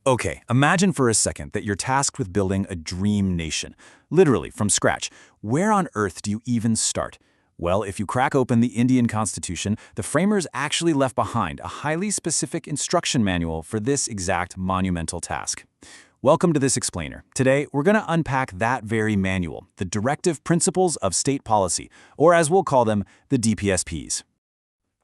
Okay, imagine for a second that you're tasked with building a dream nation, literally from scratch. Where on earth do you even start? Well, if you crack open the Indian Constitution, the framers actually left behind a highly specific instruction manual for this exact monumental task. Welcome to this explainer. Today, we're going to unpack that very manual, the Directive Principles of State Policy, or as we'll call them, the DPSPs.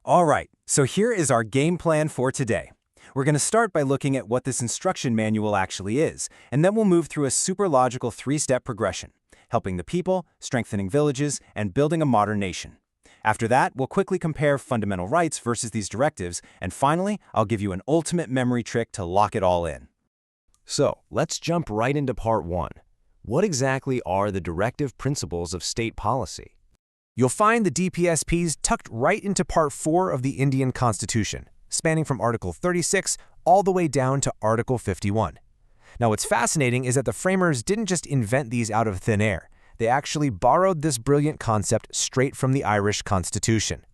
All right, so here is our game plan for today. We're going to start by looking at what this instruction manual actually is, and then we'll move through a super logical three-step progression, helping the people, strengthening villages, and building a modern nation. After that, we'll quickly compare fundamental rights versus these directives, and finally, I'll give you an ultimate memory trick to lock it all in. So, let's jump right into part 1. What exactly are the directive principles of state policy? You'll find the DPSPs tucked right into part 4 of the Indian Constitution, spanning from Article 36 all the way down to Article 51. Now, what's fascinating is that the framers didn't just invent these out of thin air. They actually borrowed this brilliant concept straight from the Irish Constitution.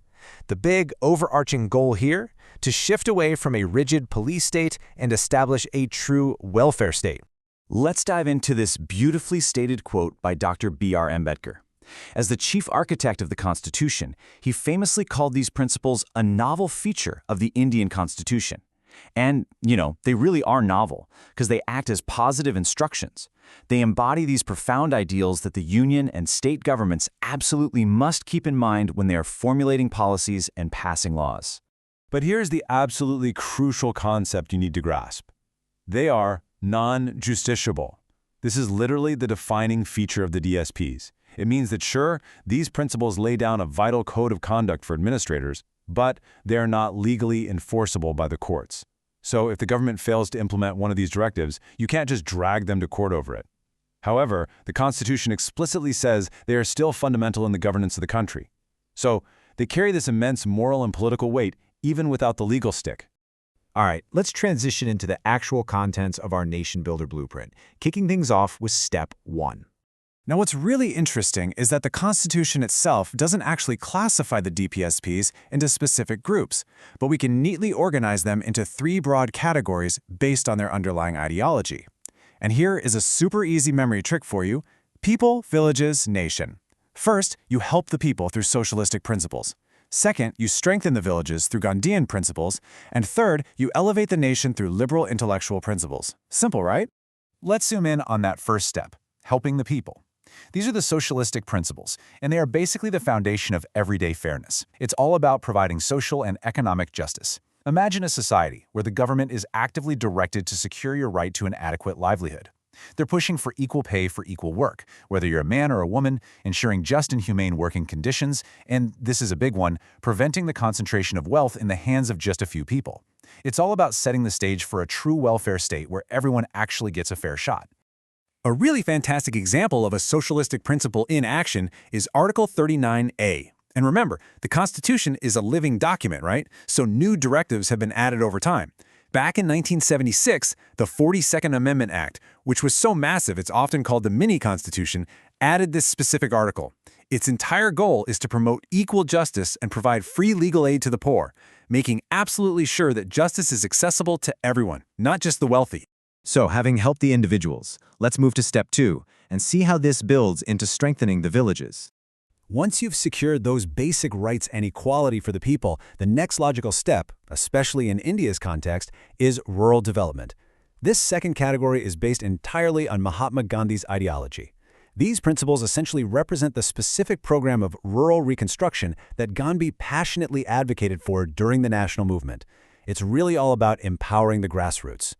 The big, overarching goal here? To shift away from a rigid police state and establish a true welfare state. Let's dive into this beautifully stated quote by Dr. B.R. Ambedkar. As the chief architect of the Constitution, he famously called these principles a novel feature of the Indian Constitution. And, they really are novel, because they act as positive instructions. They embody these profound ideals that the union and state governments absolutely must keep in mind when they are formulating policies and passing laws. But here's the absolutely crucial concept you need to grasp. They are non-justiciable. This is literally the defining feature of the DSPs. It means that sure, these principles lay down a vital code of conduct for administrators, but they are not legally enforceable by the courts. So if the government fails to implement one of these directives, you can't just drag them to court over it. However, the Constitution explicitly says they are still fundamental in the governance of the country. So they carry this immense moral and political weight even without the legal stick. All right, let's transition into the actual contents of our Nation Builder Blueprint, kicking things off with Step 1. Now, what's really interesting is that the Constitution itself doesn't actually classify the DPSPs into specific groups, but we can neatly organize them into 3 broad categories based on their underlying ideology. And here is a super easy memory trick for you: people, villages, nation. First, you help the people through socialistic principles. Second, you strengthen the villages through Gandhian principles. And third, you elevate the nation through liberal intellectual principles. Simple, right? Let's zoom in on that first step, helping the people. These are the socialistic principles, and they are basically the foundation of everyday fairness. It's all about providing social and economic justice. Imagine a society where the government is actively directed to secure your right to an adequate livelihood. They're pushing for equal pay for equal work, whether you're a man or a woman, ensuring just and humane working conditions, and this is a big one, preventing the concentration of wealth in the hands of just a few people. It's all about setting the stage for a true welfare state where everyone actually gets a fair shot. A really fantastic example of a socialistic principle in action is Article 39A. And remember, the Constitution is a living document, right? So new directives have been added over time. Back in 1976, the 42nd Amendment Act, which was so massive it's often called the mini-constitution, added this specific article. Its entire goal is to promote equal justice and provide free legal aid to the poor, making absolutely sure that justice is accessible to everyone, not just the wealthy. So, having helped the individuals, let's move to Step 2 and see how this builds into strengthening the villages. Once you've secured those basic rights and equality for the people, the next logical step, especially in India's context, is rural development. This second category is based entirely on Mahatma Gandhi's ideology. These principles essentially represent the specific program of rural reconstruction that Gandhi passionately advocated for during the national movement. It's really all about empowering the grassroots.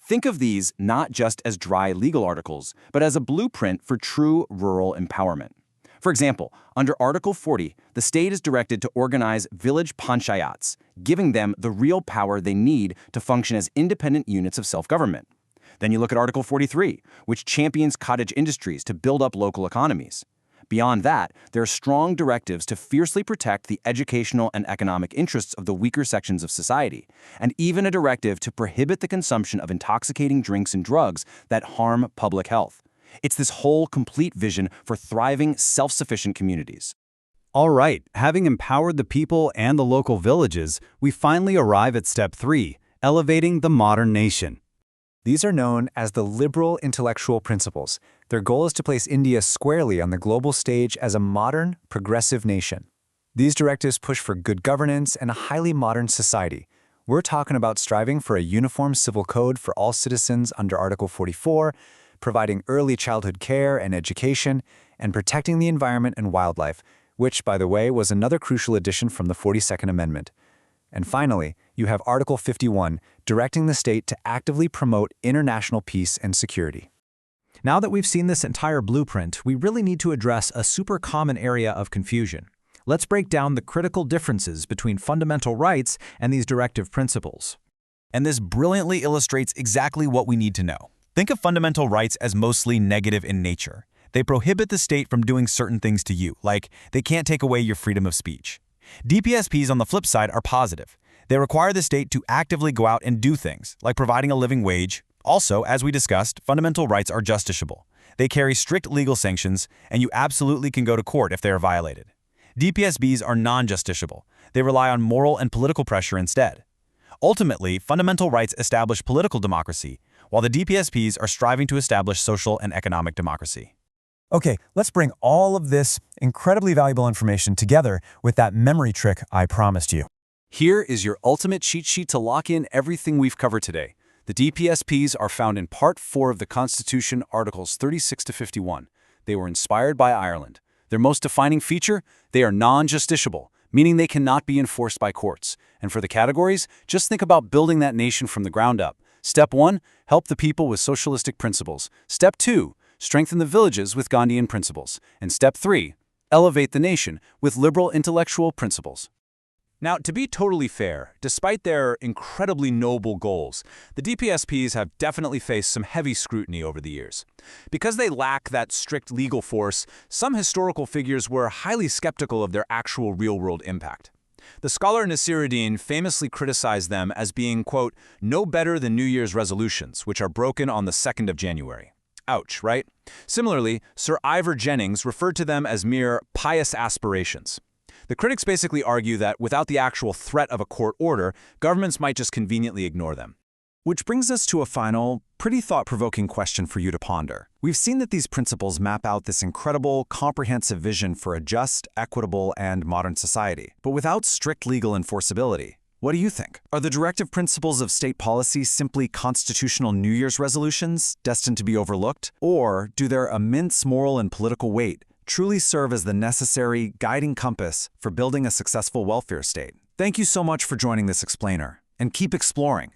Think of these not just as dry legal articles, but as a blueprint for true rural empowerment. For example, under Article 40, the state is directed to organize village panchayats, giving them the real power they need to function as independent units of self-government. Then you look at Article 43, which champions cottage industries to build up local economies. Beyond that, there are strong directives to fiercely protect the educational and economic interests of the weaker sections of society, and even a directive to prohibit the consumption of intoxicating drinks and drugs that harm public health. It's this whole complete vision for thriving, self-sufficient communities. All right, having empowered the people and the local villages, we finally arrive at Step 3, elevating the modern nation. These are known as the liberal intellectual principles. Their goal is to place India squarely on the global stage as a modern, progressive nation. These directives push for good governance and a highly modern society. We're talking about striving for a uniform civil code for all citizens under Article 44, providing early childhood care and education, and protecting the environment and wildlife, which, by the way, was another crucial addition from the 42nd Amendment. And finally, you have Article 51, directing the state to actively promote international peace and security. Now that we've seen this entire blueprint, we really need to address a super common area of confusion. Let's break down the critical differences between fundamental rights and these directive principles. And this brilliantly illustrates exactly what we need to know. Think of fundamental rights as mostly negative in nature. They prohibit the state from doing certain things to you, like they can't take away your freedom of speech. DPSPs, on the flip side, are positive. They require the state to actively go out and do things, like providing a living wage. Also, as we discussed, fundamental rights are justiciable. They carry strict legal sanctions, and you absolutely can go to court if they are violated. DPSBs are non-justiciable. They rely on moral and political pressure instead. Ultimately, fundamental rights establish political democracy, while the DPSPs are striving to establish social and economic democracy. Okay, let's bring all of this incredibly valuable information together with that memory trick I promised you. Here is your ultimate cheat sheet to lock in everything we've covered today. The DPSPs are found in Part 4 of the Constitution, Articles 36 to 51. They were inspired by Ireland. Their most defining feature? They are non-justiciable, meaning they cannot be enforced by courts. And for the categories, just think about building that nation from the ground up. Step 1, help the people with socialistic principles. Step 2, strengthen the villages with Gandhian principles. And Step 3, elevate the nation with liberal intellectual principles. Now, to be totally fair, despite their incredibly noble goals, the DPSPs have definitely faced some heavy scrutiny over the years. Because they lack that strict legal force, some historical figures were highly skeptical of their actual real-world impact. The scholar Nasiruddin famously criticized them as being, quote, no better than New Year's resolutions, which are broken on the 2nd of January. Ouch, right? Similarly, Sir Ivor Jennings referred to them as mere pious aspirations. The critics basically argue that without the actual threat of a court order, governments might just conveniently ignore them. Which brings us to a final, pretty thought-provoking question for you to ponder. We've seen that these principles map out this incredible, comprehensive vision for a just, equitable, and modern society, but without strict legal enforceability. What do you think? Are the directive principles of state policy simply constitutional New Year's resolutions destined to be overlooked? Or do their immense moral and political weight truly serve as the necessary guiding compass for building a successful welfare state? Thank you so much for joining this explainer, and keep exploring.